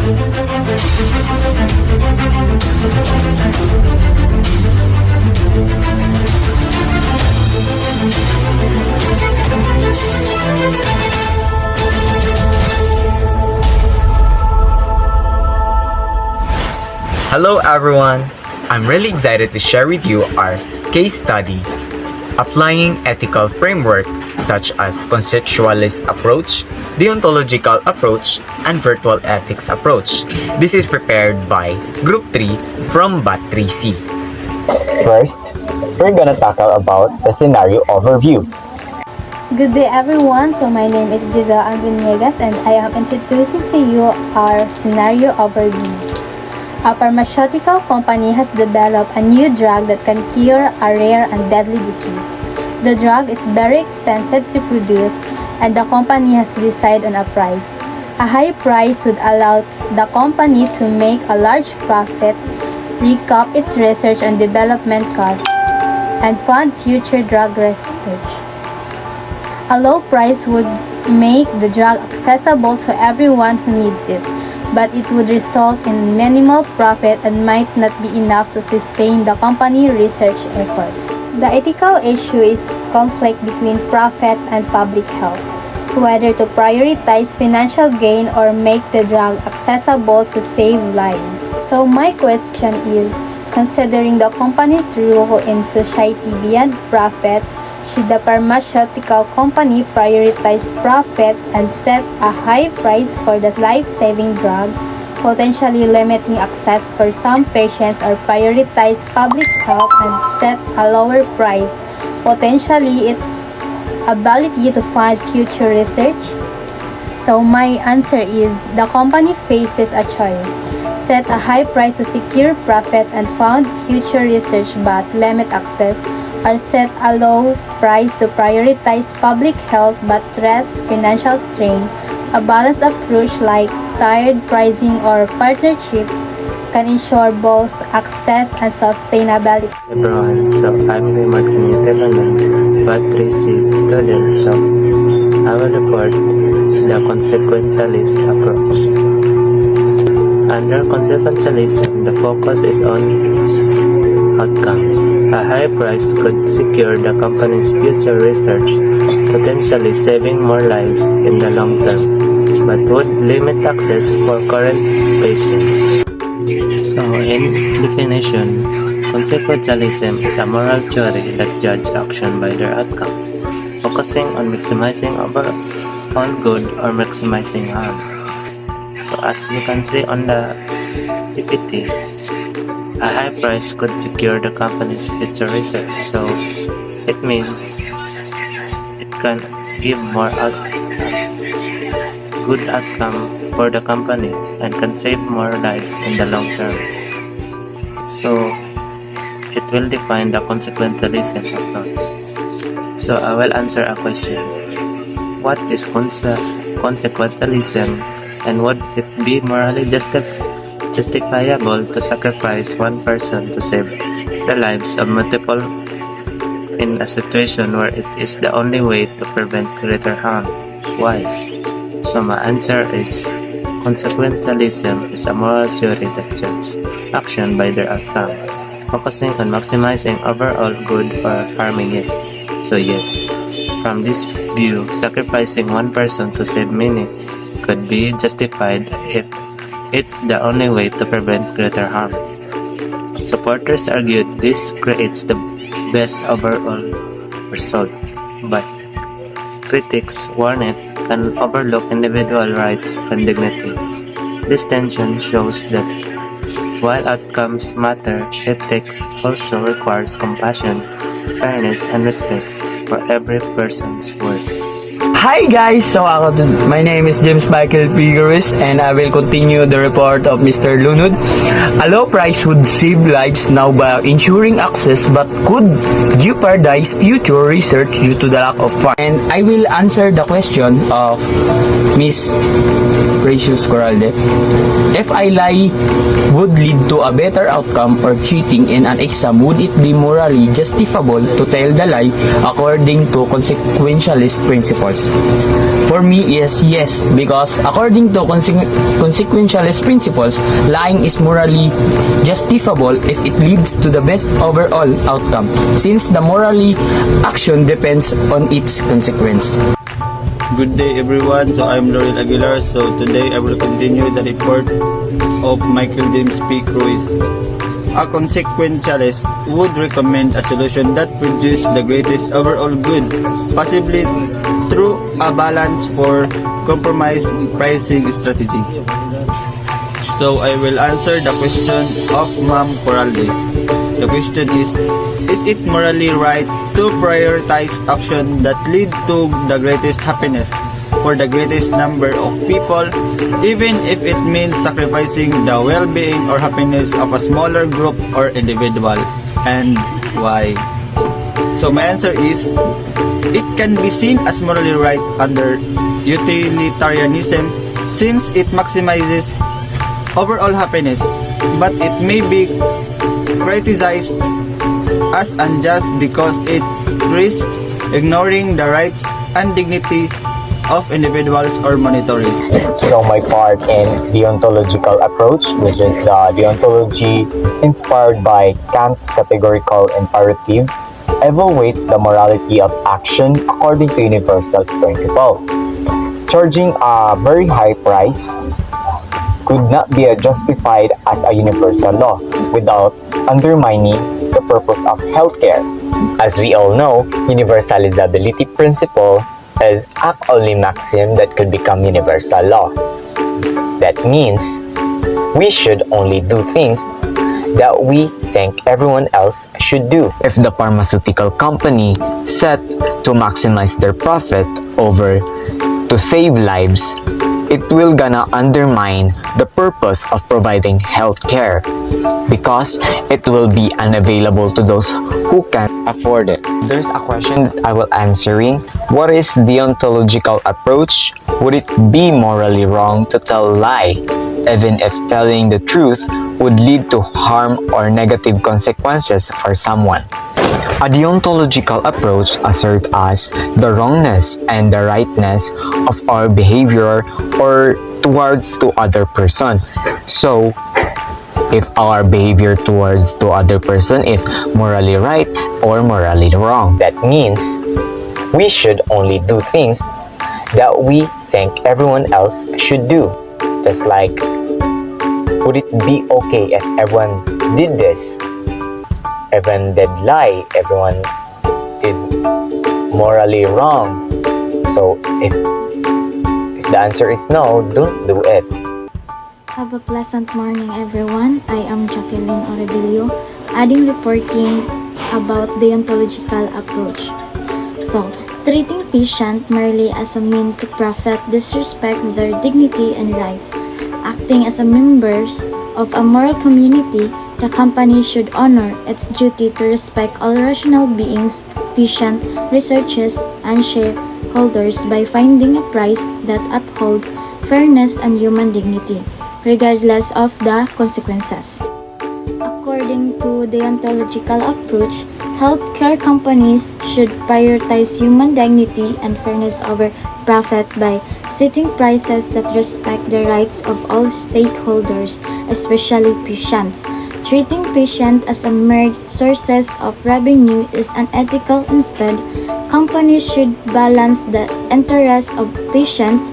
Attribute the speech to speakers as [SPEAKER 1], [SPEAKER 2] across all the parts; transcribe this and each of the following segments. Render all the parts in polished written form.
[SPEAKER 1] Hello everyone! I'm really excited to share with you our case study, applying ethical framework such as conceptualist approach, deontological approach, and virtual ethics approach. This is prepared by Group 3 from Bat3C. First, we're gonna tackle about the scenario overview.
[SPEAKER 2] Good day everyone, so my name is Giselle Anguniegas and I am introducing to you our scenario overview. A pharmaceutical company has developed a new drug that can cure a rare and deadly disease. The drug is very expensive to produce and the company has to decide on a price. A high price would allow the company to make a large profit, recoup its research and development costs, and fund future drug research. A low price would make the drug accessible to everyone who needs it, but it would result in minimal profit and might not be enough to sustain the company research efforts. The ethical issue is conflict between profit and public health, whether to prioritize financial gain or make the drug accessible to save lives. So my question is, considering the company's role in society beyond profit, should the pharmaceutical company prioritize profit and set a high price for the life-saving drug, potentially limiting access for some patients, or prioritize public health and set a lower price, potentially its ability to fund future research? So my answer is, the company faces a choice. Set a high price to secure profit and fund future research but limit access, or set a low price to prioritize public health but stress financial strain. A balanced approach like tiered pricing or partnership can ensure both access and sustainability.
[SPEAKER 3] Everyone, so I'm the Martin Bat3C student, so I will report the consequentialist approach. Under consequentialism, the focus is on outcomes. A high price could secure the company's future research, potentially saving more lives in the long term, but would limit access for current patients. So, in definition, consequentialism is a moral theory that judges action by their outcomes, focusing on maximizing overall good or maximizing harm. So, as you can see on the PPT, a high price could secure the company's future research, so it means it can give more good outcome for the company and can save more lives in the long term. So it will define the consequentialism approach. So I will answer a question. What is consequentialism, and would it be morally justifiable to sacrifice one person to save the lives of multiple in a situation where it is the only way to prevent greater harm? Why? So my answer is, consequentialism is a moral theory that judges action by their outcome, focusing on maximizing overall good or harming it. So yes, from this view, sacrificing one person to save many could be justified if it's the only way to prevent greater harm. Supporters argued this creates the best overall result, but critics warn it can overlook individual rights and dignity. This tension shows that while outcomes matter, ethics also requires compassion, fairness, and respect for every person's worth.
[SPEAKER 4] Hi guys! So my name is James Michael Figueres and I will continue the report of Mr. Lunod. A low price would save lives now by ensuring access but could jeopardize future research due to the lack of funds. And I will answer the question of Miss Precious Coralde. If I lie would lead to a better outcome or cheating in an exam, would it be morally justifiable to tell the lie according to consequentialist principles? ethics? For me is yes, because according to consequentialist principles, lying is morally justifiable if it leads to the best overall outcome, since the morally action depends on its consequence.
[SPEAKER 5] Good day everyone, so I'm Laurel Aguilar. So today I will continue the report of Michael James P. Cruz. A consequentialist would recommend a solution that produces the greatest overall good, possibly through a balance for compromise pricing strategy. So I will answer the question of Ma'am Coralde. The question is it morally right to prioritize action that lead to the greatest happiness for the greatest number of people, even if it means sacrificing the well-being or happiness of a smaller group or individual, and why? So my answer is, it can be seen as morally right under utilitarianism since it maximizes overall happiness, but it may be criticized as unjust because it risks ignoring the rights and dignity of individuals or monetaries.
[SPEAKER 1] So my part in deontological approach, which is the deontology inspired by Kant's categorical imperative, evaluates the morality of action according to universal principle. Charging a very high price could not be justified as a universal law without undermining the purpose of healthcare. As we all know, universalizability principle is an only maxim that could become universal law. That means we should only do things that we think everyone else should do. If the pharmaceutical company set to maximize their profit over to save lives, it will gonna undermine the purpose of providing health care because it will be unavailable to those who can afford it. There's a question that I will answering. What is deontological approach? Would it be morally wrong to tell a lie, even if telling the truth would lead to harm or negative consequences for someone? A deontological approach asserts us the wrongness and the rightness of our behavior or towards to other person. So, if our behavior towards to other person is morally right or morally wrong, that means we should only do things that we think everyone else should do. Just like, would it be okay if everyone did this? Everyone did lie, everyone did morally wrong. So if the answer is no, don't do it.
[SPEAKER 6] Have a pleasant morning, everyone. I am Jacqueline Orebilio, adding reporting about deontological approach. So, treating patient merely as a mean to profit disrespect their dignity and rights. Acting as a members of a moral community, the company should honor its duty to respect all rational beings, patient, researchers, and shareholders by finding a price that upholds fairness and human dignity, regardless of the consequences. According to the deontological approach, healthcare companies should prioritize human dignity and fairness over profit by setting prices that respect the rights of all stakeholders, especially patients. Treating patients as a mere sources of revenue is unethical. Instead, companies should balance the interests of patients,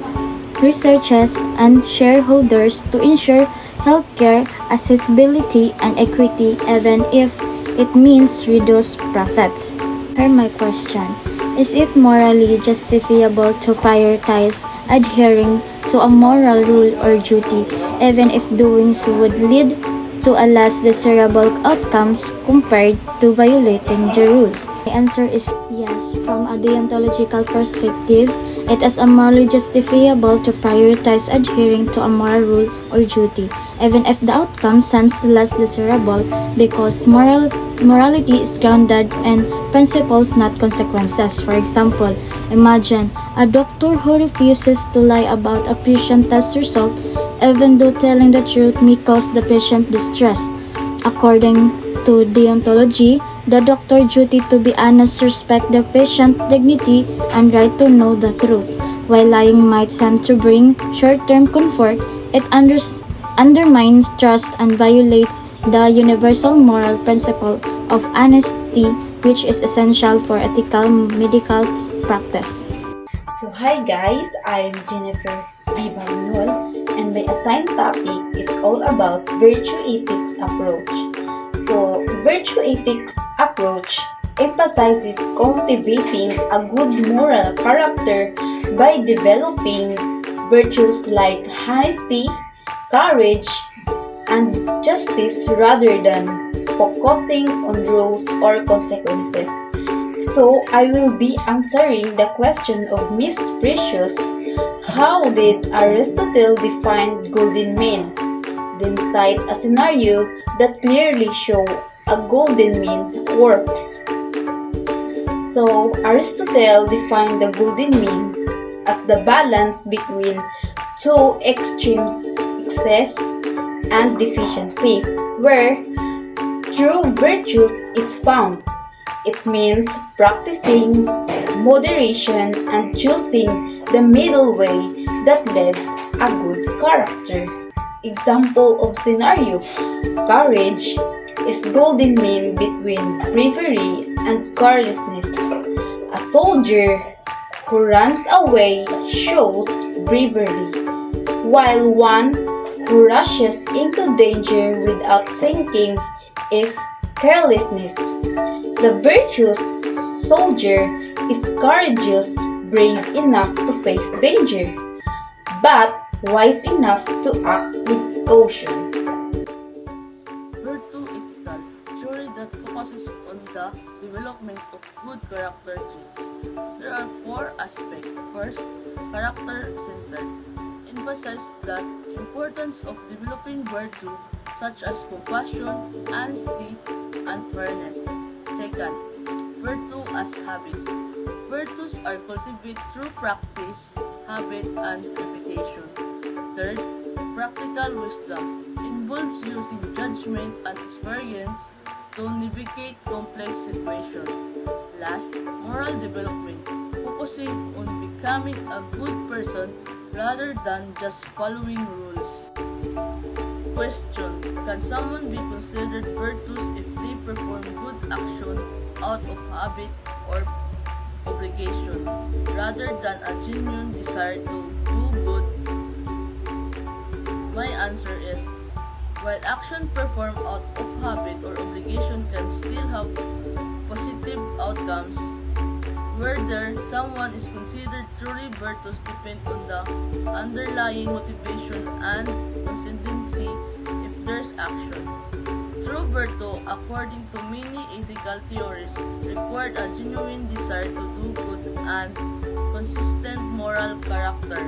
[SPEAKER 6] researchers, and shareholders to ensure healthcare accessibility and equity, even if it means reduced profits. Here my question: is it morally justifiable to prioritize adhering to a moral rule or duty, even if doing so would lead to a less desirable outcomes compared to violating the rules? The answer is yes. From a deontological perspective, it is morally justifiable to prioritize adhering to a moral rule or duty, even if the outcome seems less desirable, because morality is grounded in principles, not consequences. For example, imagine a doctor who refuses to lie about a patient test result, even though telling the truth may cause the patient distress. According to deontology, the doctor's duty to be honest respect the patient's dignity and right to know the truth. While lying might seem to bring short-term comfort, it undermines trust and violates the universal moral principle of honesty, which is essential for ethical medical practice.
[SPEAKER 7] So hi guys, I'm Jennifer Bibanol and my assigned topic is all about virtue ethics approach. So virtue ethics approach emphasizes cultivating a good moral character by developing virtues like honesty, courage, and justice rather than focusing on rules or consequences. So I will be answering the question of Miss Precious. How did Aristotle define golden mean? Then cite a scenario that clearly show a golden mean works. So Aristotle defined the golden mean as the balance between two extremes, excess and deficiency, where true virtues is found. It means practicing moderation and choosing the middle way that leads a good character. Example of scenario: courage is golden mean between bravery and carelessness. A soldier who runs away shows bravery, while one who rushes into danger without thinking is carelessness. The virtuous soldier is courageous, brave enough to face danger, but wise enough to act with caution.
[SPEAKER 8] Virtue ethical, theory that focuses on the development of good character traits. There are four aspects. First, character-centered. Emphasize the importance of developing virtue such as compassion, honesty, and fairness. Second, virtue as habits. Virtues are cultivated through practice, habit, and repetition. Third, practical wisdom. Involves using judgment and experience to navigate complex situations. Last, moral development. Focusing on becoming a good person rather than just following rules. Question: can someone be considered virtuous if they perform good action out of habit or obligation, rather than a genuine desire to do good? My answer is, while action performed out of habit or obligation can still have positive outcomes, whether someone is considered truly virtuous depends on the underlying motivation and consistency if there's action. True virtue, according to many ethical theories, required a genuine desire to do good and consistent moral character.